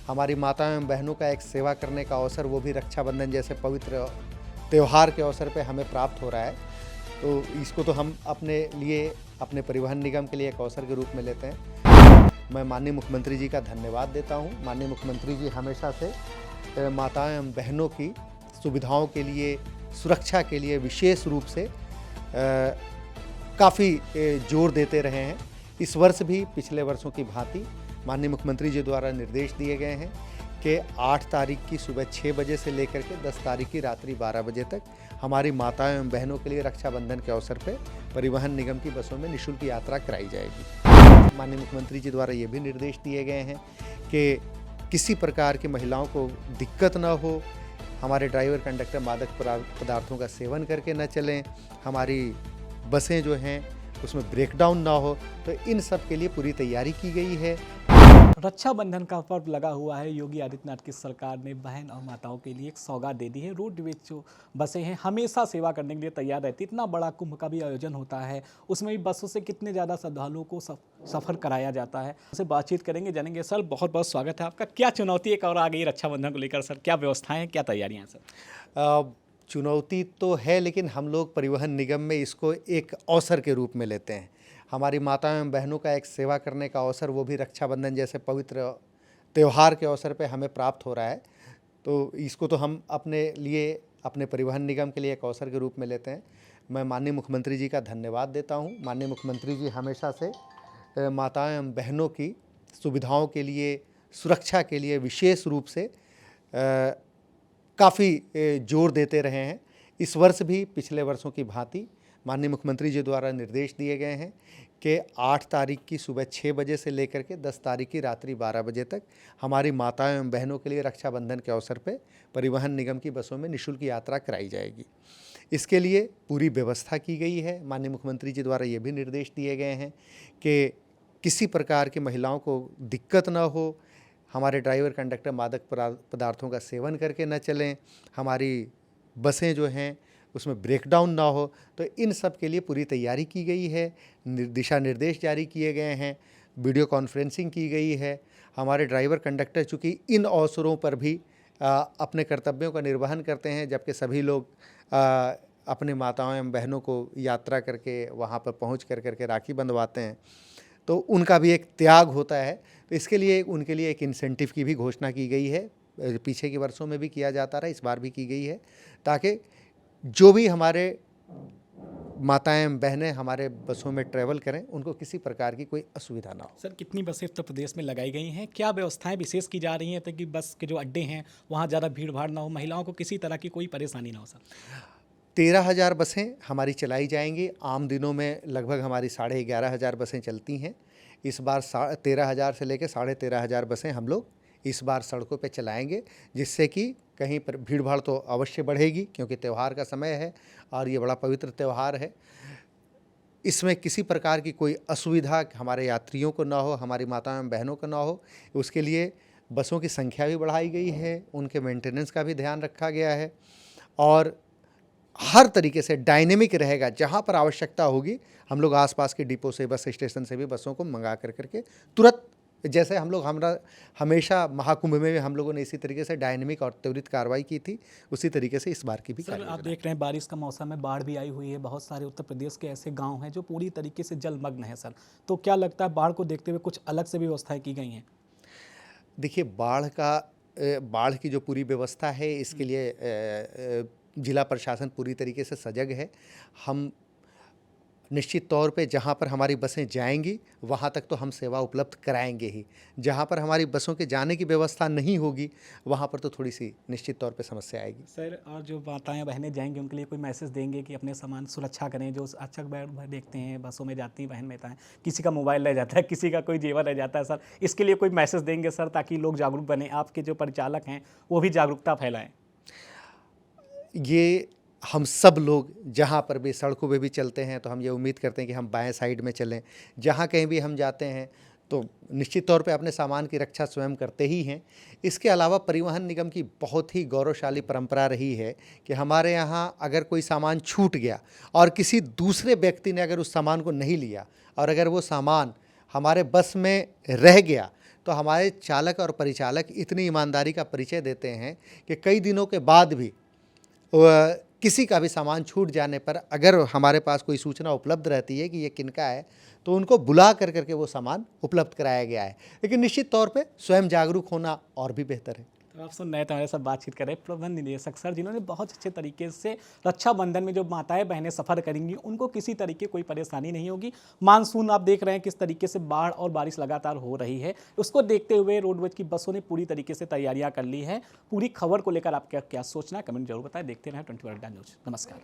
हमारी माताओं एवं बहनों का एक सेवा करने का अवसर, वो भी रक्षाबंधन जैसे पवित्र त्यौहार के अवसर पे हमें प्राप्त हो रहा है। तो इसको तो हम अपने लिए, अपने परिवहन निगम के लिए एक अवसर के रूप में लेते हैं। मैं माननीय मुख्यमंत्री जी का धन्यवाद देता हूँ। माननीय मुख्यमंत्री जी हमेशा से माताओं एवं बहनों की सुविधाओं के लिए, सुरक्षा के लिए विशेष रूप से काफ़ी जोर देते रहे हैं। इस वर्ष भी पिछले वर्षों की भांति माननीय मुख्यमंत्री जी द्वारा निर्देश दिए गए हैं कि 8 तारीख की सुबह 6 बजे से लेकर के 10 तारीख की रात्रि 12 बजे तक हमारी माताओं एवं बहनों के लिए रक्षाबंधन के अवसर पर परिवहन निगम की बसों में निःशुल्क यात्रा कराई जाएगी। माननीय मुख्यमंत्री जी द्वारा ये भी निर्देश दिए गए हैं कि किसी प्रकार की महिलाओं को दिक्कत न हो, हमारे ड्राइवर कंडक्टर मादक पदार्थों का सेवन करके न चलें, हमारी बसें जो हैं उसमें ब्रेकडाउन ना हो, तो इन सब के लिए पूरी तैयारी की गई है। रक्षाबंधन का पर्व लगा हुआ है। योगी आदित्यनाथ की सरकार ने बहन और माताओं के लिए एक सौगात दे दी है। रोडवेज जो बसें हैं हमेशा सेवा करने के लिए तैयार रहती है। इतना बड़ा कुंभ का भी आयोजन होता है, उसमें भी बसों से कितने ज़्यादा श्रद्धालुओं को सफ़र कराया जाता है। उससे बातचीत करेंगे, जानेंगे। सर बहुत बहुत स्वागत है आपका। क्या चुनौती एक और आ गई रक्षाबंधन को लेकर सर? क्या व्यवस्थाएँ, क्या तैयारियाँ सर? चुनौती तो है, लेकिन हम लोग परिवहन निगम में इसको एक अवसर के रूप में लेते हैं। हमारी माताओं एवं बहनों का एक सेवा करने का अवसर, वो भी रक्षाबंधन जैसे पवित्र त्यौहार के अवसर पे हमें प्राप्त हो रहा है। तो इसको तो हम अपने लिए, अपने परिवहन निगम के लिए एक अवसर के रूप में लेते हैं। मैं माननीय मुख्यमंत्री जी का धन्यवाद देता हूँ। माननीय मुख्यमंत्री जी हमेशा से माताओं एवं बहनों की सुविधाओं के लिए, सुरक्षा के लिए विशेष रूप से काफ़ी जोर देते रहे हैं। इस वर्ष भी पिछले वर्षों की भांति माननीय मुख्यमंत्री जी द्वारा निर्देश दिए गए हैं कि 8 तारीख की सुबह 6 बजे से लेकर के 10 तारीख की रात्रि 12 बजे तक हमारी माताओं एवं बहनों के लिए रक्षाबंधन के अवसर पे परिवहन निगम की बसों में निःशुल्क यात्रा कराई जाएगी। इसके लिए पूरी व्यवस्था की गई है। माननीय मुख्यमंत्री जी द्वारा ये भी निर्देश दिए गए हैं कि किसी प्रकार की महिलाओं को दिक्कत न हो, हमारे ड्राइवर कंडक्टर मादक पदार्थों का सेवन करके न चलें, हमारी बसें जो हैं उसमें ब्रेकडाउन ना हो, तो इन सब के लिए पूरी तैयारी की गई है। दिशा निर्देश जारी किए गए हैं, वीडियो कॉन्फ्रेंसिंग की गई है। हमारे ड्राइवर कंडक्टर चूँकि इन अवसरों पर भी अपने कर्तव्यों का निर्वहन करते हैं, जबकि सभी लोग अपने माताओं एवं बहनों को यात्रा करके वहाँ पर पहुँच कर राखी बंधवाते हैं, तो उनका भी एक त्याग होता है। तो इसके लिए उनके लिए एक इंसेंटिव की भी घोषणा की गई है। पीछे के वर्षों में भी किया जाता रहा, इस बार भी की गई है, ताकि जो भी हमारे माताएं बहनें हमारे बसों में ट्रैवल करें, उनको किसी प्रकार की कोई असुविधा ना हो। सर कितनी बसें उत्तर प्रदेश में लगाई गई हैं? क्या व्यवस्थाएं विशेष की जा रही हैं ताकि बस के जो अड्डे हैं वहाँ ज़्यादा भीड़ भाड़ ना हो, महिलाओं को किसी तरह की कोई परेशानी ना हो सर? 13,000 बसें हमारी चलाई जाएंगी। आम दिनों में लगभग हमारी 11,500 बसें चलती हैं। इस बार 13,000 से लेकर 13,500 बसें हम लोग इस बार सड़कों पे चलाएंगे, जिससे कि कहीं पर भीड़ भाड़ तो अवश्य बढ़ेगी, क्योंकि त्यौहार का समय है और ये बड़ा पवित्र त्यौहार है। इसमें किसी प्रकार की कोई असुविधा हमारे यात्रियों को ना हो, हमारी माताओं एवं बहनों को ना हो, उसके लिए बसों की संख्या भी बढ़ाई गई है, उनके मेंटेनेंस का भी ध्यान रखा गया है और हर तरीके से डायनेमिक रहेगा। जहाँ पर आवश्यकता होगी हम लोग आसपास के डिपो से, बस स्टेशन से भी बसों को मंगा करके तुरंत, जैसे हम लोग हमेशा महाकुंभ में भी हम लोगों ने इसी तरीके से डायनेमिक और त्वरित कार्रवाई की थी, उसी तरीके से इस बार की भी। सर आप देख रहे हैं बारिश का मौसम है, बाढ़ भी आई हुई है। बहुत सारे उत्तर प्रदेश के ऐसे गांव हैं जो पूरी तरीके से जलमग्न है सर, तो क्या लगता है बाढ़ को देखते हुए कुछ अलग से भी व्यवस्थाएं की गई हैं? देखिए, बाढ़ की जो पूरी व्यवस्था है, इसके लिए जिला प्रशासन पूरी तरीके से सजग है। हम निश्चित तौर पे जहाँ पर हमारी बसें जाएंगी वहाँ तक तो हम सेवा उपलब्ध कराएंगे ही। जहाँ पर हमारी बसों के जाने की व्यवस्था नहीं होगी वहाँ पर तो थोड़ी सी निश्चित तौर पे समस्या आएगी। सर और जो माताएं बहनें जाएंगी उनके लिए कोई मैसेज देंगे कि अपने सामान सुरक्षा करें? जो अक्सर देखते हैं बसों में जाती हैं बहन माताएं, किसी का मोबाइल रह जाता है, किसी का कोई जेवर रह जाता है सर, इसके लिए कोई मैसेज देंगे सर ताकि लोग जागरूक बने, आपके जो परिचालक हैं वो भी जागरूकता फैलाएँ? ये हम सब लोग जहाँ पर भी सड़कों पे भी चलते हैं तो हम ये उम्मीद करते हैं कि हम बाएं साइड में चलें। जहाँ कहीं भी हम जाते हैं तो निश्चित तौर पे अपने सामान की रक्षा स्वयं करते ही हैं। इसके अलावा परिवहन निगम की बहुत ही गौरवशाली परंपरा रही है कि हमारे यहाँ अगर कोई सामान छूट गया और किसी दूसरे व्यक्ति ने अगर उस सामान को नहीं लिया और अगर वो सामान हमारे बस में रह गया, तो हमारे चालक और परिचालक इतनी ईमानदारी का परिचय देते हैं कि कई दिनों के बाद भी किसी का भी सामान छूट जाने पर अगर हमारे पास कोई सूचना उपलब्ध रहती है कि ये किनका है, तो उनको बुला कर करके वो सामान उपलब्ध कराया गया है। लेकिन निश्चित तौर पे स्वयं जागरूक होना और भी बेहतर है। तो आप सुन रहे थे, हमारे साथ बातचीत कर रहे प्रबंध निदेशक सर, जिन्होंने बहुत अच्छे तरीके से रक्षाबंधन में जो माताएं बहनें सफ़र करेंगी उनको किसी तरीके कोई परेशानी नहीं होगी। मानसून आप देख रहे हैं किस तरीके से बाढ़ और बारिश लगातार हो रही है, उसको देखते हुए रोडवेज की बसों ने पूरी तरीके से तैयारियां कर ली है। पूरी खबर को लेकर आपका क्या सोचना है, कमेंट जरूर बताएं। देखते रहें 24 अड्डा न्यूज। नमस्कार।